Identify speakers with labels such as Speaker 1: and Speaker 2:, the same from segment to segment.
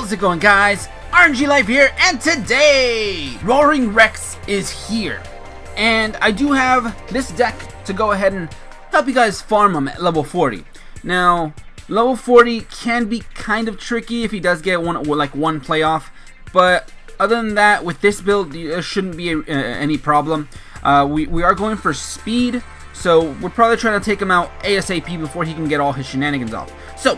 Speaker 1: How's it going, guys? RNG Live here, and today Roaring Rex is here, and I do have this deck to go ahead and help you guys farm him at level 40. Now, level 40 can be kind of tricky if he does get one playoff, but other than that, with this build, there shouldn't be any problem. We are going for speed, so we're probably trying to take him out ASAP before he can get all his shenanigans off. So,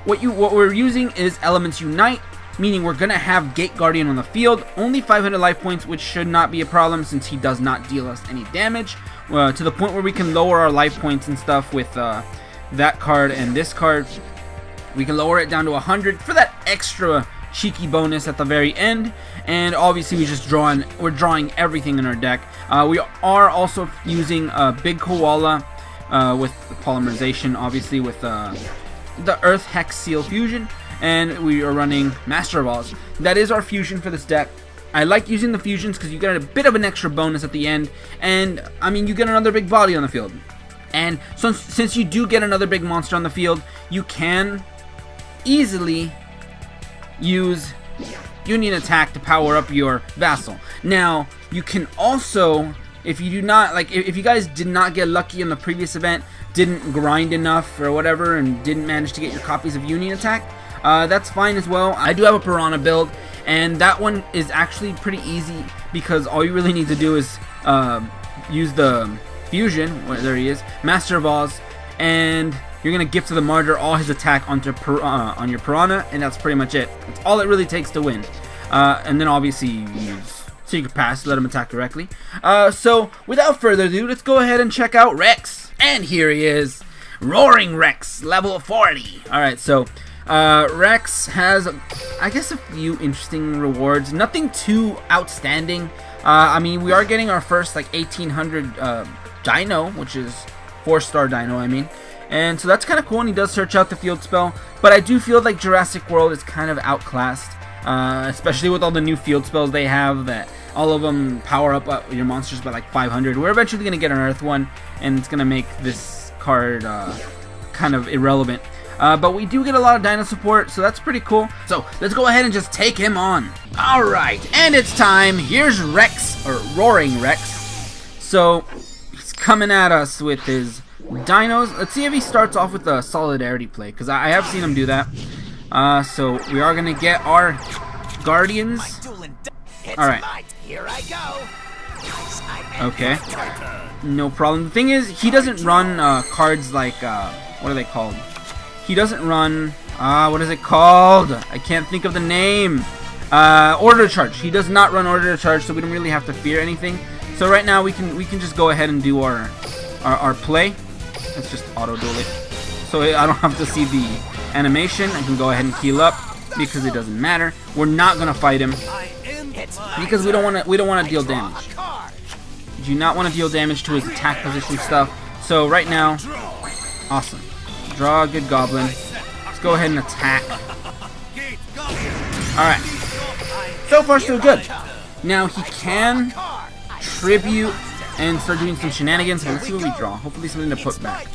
Speaker 1: what we're using is Elements Unite, meaning we're gonna have Gate Guardian on the field. Only 500 life points, which should not be a problem since he does not deal us any damage. To the point where we can lower our life points and stuff with that card and this card. We can lower it down to 100 for that extra cheeky bonus at the very end. And obviously we're drawing everything in our deck. We are also using Big Koala with polymerization, obviously with the Earth Hex Seal fusion, and we are running Master of Oz. That is our fusion for this deck. I like using the fusions because you get a bit of an extra bonus at the end, and I mean, you get another big body on the field. And so since you do get another big monster on the field, you can easily use Union Attack to power up your Vassal. Now, you can also, if you do not, like, if you guys did not get lucky in the previous event, didn't grind enough or whatever, and didn't manage to get your copies of Union Attack, that's fine as well. I do have a Piranha build, and that one is actually pretty easy because all you really need to do is use the fusion, there he is, Master of Oz, and you're gonna gift to the Martyr all his attack onto on your Piranha, and that's pretty much it. That's all it really takes to win. And then obviously you use Secret Pass, let him attack directly. So without further ado, let's go ahead and check out Rex. And here he is, Roaring Rex, level 40. Alright, so Rex has, I guess, a few interesting rewards. Nothing too outstanding. I mean, we are getting our first like 1800 Dino, which is 4-star Dino, I mean. And so that's kind of cool, and he does search out the field spell. But I do feel like Jurassic World is kind of outclassed, especially with all the new field spells they have, that all of them power up your monsters by like 500. We're eventually going to get an Earth one, and it's going to make this card kind of irrelevant. But we do get a lot of Dino support, so that's pretty cool. So let's go ahead and just take him on. Alright, and it's time. Here's Rex, or Roaring Rex. So he's coming at us with his Dinos. Let's see if he starts off with a Solidarity play, because I have seen him do that. So we are going to get our Guardians. Alright. Okay. No problem. The thing is, he doesn't run cards like, what are they called? He doesn't run, what is it called? I can't think of the name. Order to Charge. He does not run Order to Charge, so we don't really have to fear anything. So right now we can just go ahead and do our play. Let's just auto duel it. So I don't have to see the animation. I can go ahead and heal up because it doesn't matter. We're not gonna fight him because we don't want to deal damage. Do not want to deal damage to his attack position stuff. So right now, awesome. Draw a good goblin. Let's go ahead and attack. Alright. So far so good. Now he can tribute and start doing some shenanigans. Let's see what we draw. Hopefully something to put back.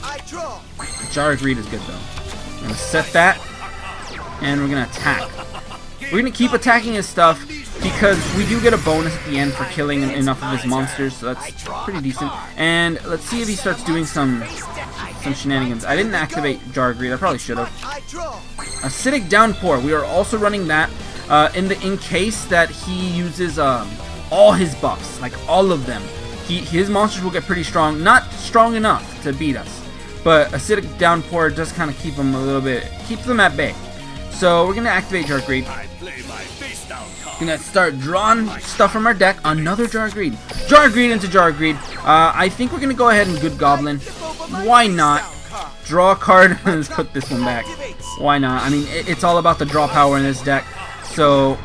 Speaker 1: Jar of Greed is good though. I'm going to set that, and we're going to attack. We're going to keep attacking his stuff because we do get a bonus at the end for killing enough of his monsters, so that's pretty decent. And let's see if he starts doing some shenanigans. I didn't activate Jar of Greed. I probably should have. Acidic Downpour. We are also running that in case that he uses all his buffs, like all of them. His monsters will get pretty strong. Not strong enough to beat us, but Acidic Downpour does kind of keep them a little bit, keeps them at bay. So we're gonna activate Jar of Greed. Gonna start drawing stuff from our deck. Another Jar of Greed. Jar of Greed into Jar of Greed. I think we're gonna go ahead and Good Goblin. Why not? Draw a card. Let's put this one back. Why not? I mean, it's all about the draw power in this deck. So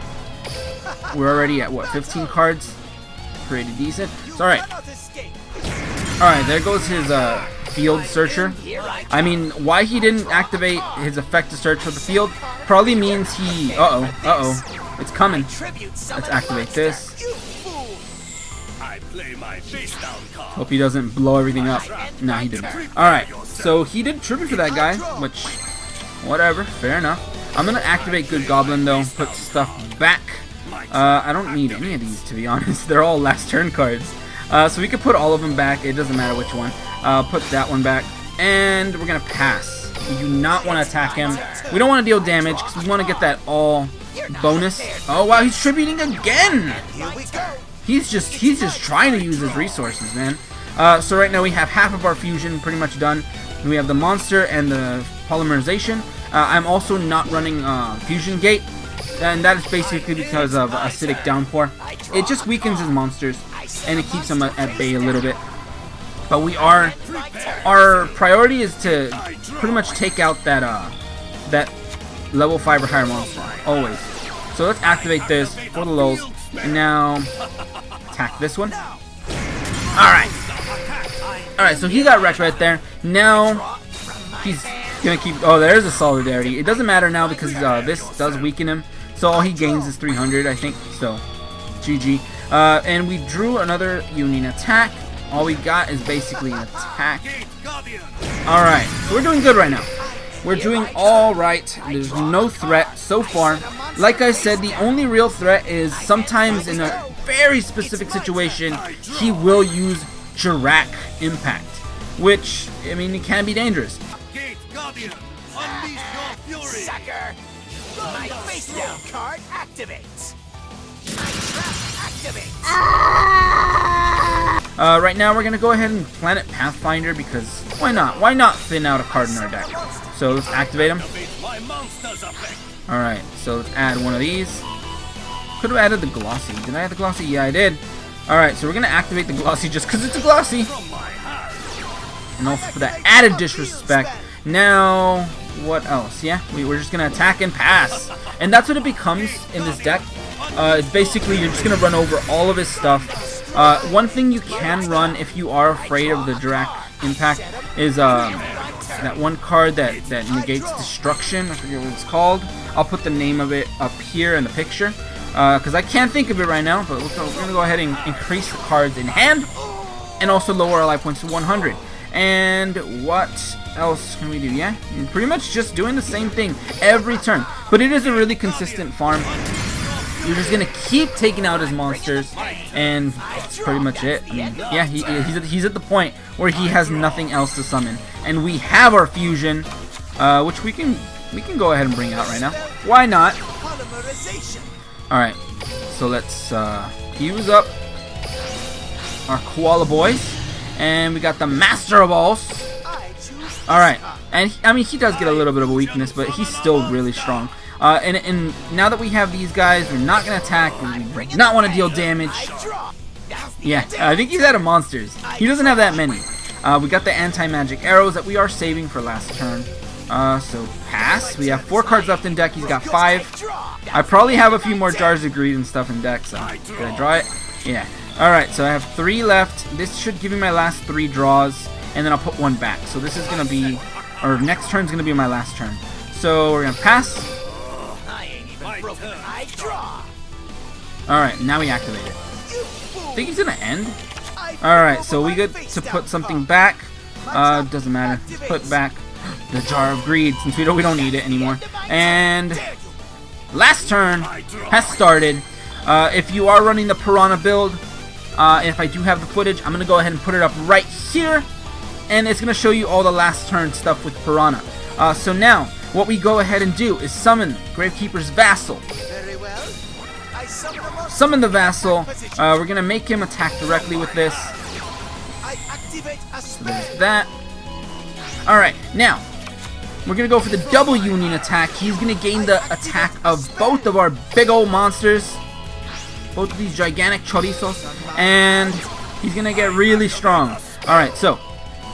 Speaker 1: we're already at what, 15 cards? Pretty decent. It's alright. Alright, there goes his Field Searcher. I mean, why he didn't activate his effect to search for the field probably means he... Uh-oh. It's coming. Let's activate this. Hope he doesn't blow everything up. Nah, he didn't. Alright, so he did tribute for that guy, which... whatever, fair enough. I'm gonna activate Good Goblin though, put stuff back. I don't need any of these, to be honest. They're all last turn cards. So we could put all of them back. It doesn't matter which one. Put that one back. And we're gonna pass. We do not want to attack him. We don't want to deal damage because we want to get that all bonus. Oh wow, he's tributing again. He's just trying to use his resources, man. So right now we have half of our fusion pretty much done. We have the monster and the polymerization. I'm also not running fusion gate, and that is basically because of acidic downpour. It just weakens his monsters and it keeps them at bay a little bit. But our priority is to pretty much take out that level 5 or higher monster always. So let's activate this for the lulz, and now attack this one. Alright, so he got wrecked right there. Now he's gonna keep. Oh, there's a solidarity. It doesn't matter now because this does weaken him. So all he gains is 300, I think. So GG. And we drew another union attack. All we got is basically an attack. Alright, so we're doing good right now. We're doing alright. There's no threat so far. Like I said, the only real threat is sometimes in a very specific situation, he will use Jirak Impact. Which, I mean, it can be dangerous.
Speaker 2: Sucker! My face down card activates! My trap activates!
Speaker 1: Right now we're gonna go ahead and Planet Pathfinder because why not? Why not thin out a card in our deck? So let's activate him. Alright, so let's add one of these. Could have added the Glossy. Did I add the Glossy? Yeah, I did. Alright, so we're gonna activate the Glossy just because it's a Glossy. And also for that added disrespect. Now, what else? Yeah, we're just gonna attack and pass. And that's what it becomes in this deck. It's basically you're just gonna run over all of his stuff. One thing you can run if you are afraid of the Jirak Impact is that one card that negates destruction. I forget what it's called. I'll put the name of it up here in the picture because I can't think of it right now. But we're gonna go ahead and increase the cards in hand and also lower our life points to 100. And what else can we do? Yeah, pretty much just doing the same thing every turn. But it is a really consistent farm. You're just gonna keep taking out his monsters, and that's pretty much it. I mean, yeah, he's at the point where he has nothing else to summon, and we have our fusion, which we can go ahead and bring out right now. Why not? All right, so let's use up our koala boys. And we got the Master of Alls. Alright, and I mean, he does get a little bit of a weakness, but he's still really strong. And now that we have these guys, we're not going to attack. We do not want to deal damage. Yeah, I think he's out of monsters. He doesn't have that many. We got the anti-magic arrows that we are saving for last turn. So pass. We have 4 cards left in deck. He's got 5. I probably have a few more Jars of Greed and stuff in deck, so did I draw it? Yeah. Alright, so I have 3 left. This should give me my last 3 draws, and then I'll put 1 back. So this is going to be, or next turn's going to be my last turn. So we're going to pass. Alright, now we activate it. I think he's going to end. Alright, so we get to put something back. Doesn't matter. Let's put back the Jar of Greed, since we don't need it anymore. And last turn has started. If you are running the Piranha build, if I do have the footage, I'm going to go ahead and put it up right here, and it's going to show you all the last turn stuff with Piranha. So now, what we go ahead and do is summon Gravekeeper's Vassal. Summon the Vassal. We're going to make him attack directly with this. So there's that. Alright, now, we're going to go for the double union attack. He's going to gain the attack of both of our big old monsters. Both of these gigantic chorizos, and he's gonna get really strong. Alright, so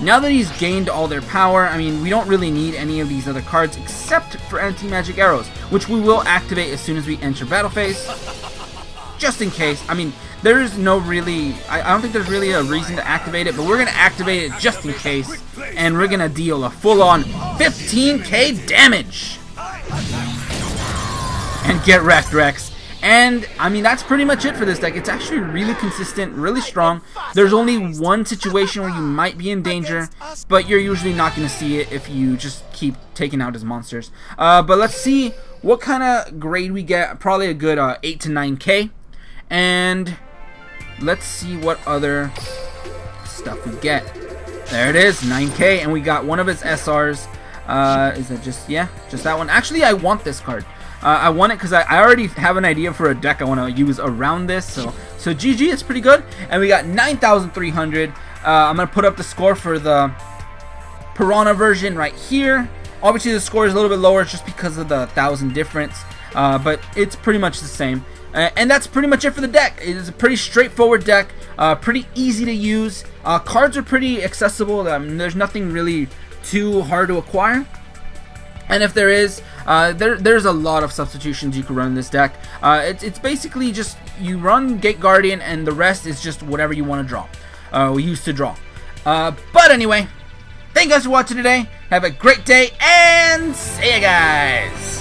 Speaker 1: now that he's gained all their power, I mean, we don't really need any of these other cards except for anti-magic arrows, which we will activate as soon as we enter battle phase, just in case. I mean, there is no really, I don't think there's really a reason to activate it, but we're gonna activate it just in case, and we're gonna deal a full-on 15k damage. And get wrecked, Rex. And I mean, that's pretty much it for this deck. It's actually really consistent, really strong. There's only one situation where you might be in danger, but you're usually not going to see it if you just keep taking out his monsters. But let's see what kind of grade we get. Probably a good 8 to 9k. And let's see what other stuff we get. There it is, 9k, and we got one of his SRs. Is that just, yeah, just that one? Actually, I want this card. I want it because I already have an idea for a deck I want to use around this. So GG, it's pretty good. And we got 9,300. I'm going to put up the score for the Piranha version right here. Obviously, the score is a little bit lower just because of the 1,000 difference. But it's pretty much the same. And that's pretty much it for the deck. It is a pretty straightforward deck, pretty easy to use. Cards are pretty accessible. There's nothing really too hard to acquire. And if there is, there's a lot of substitutions you can run in this deck. It's basically just you run Gate Guardian and the rest is just whatever you want to draw. We used to draw. But anyway, thank you guys for watching today. Have a great day and see you guys.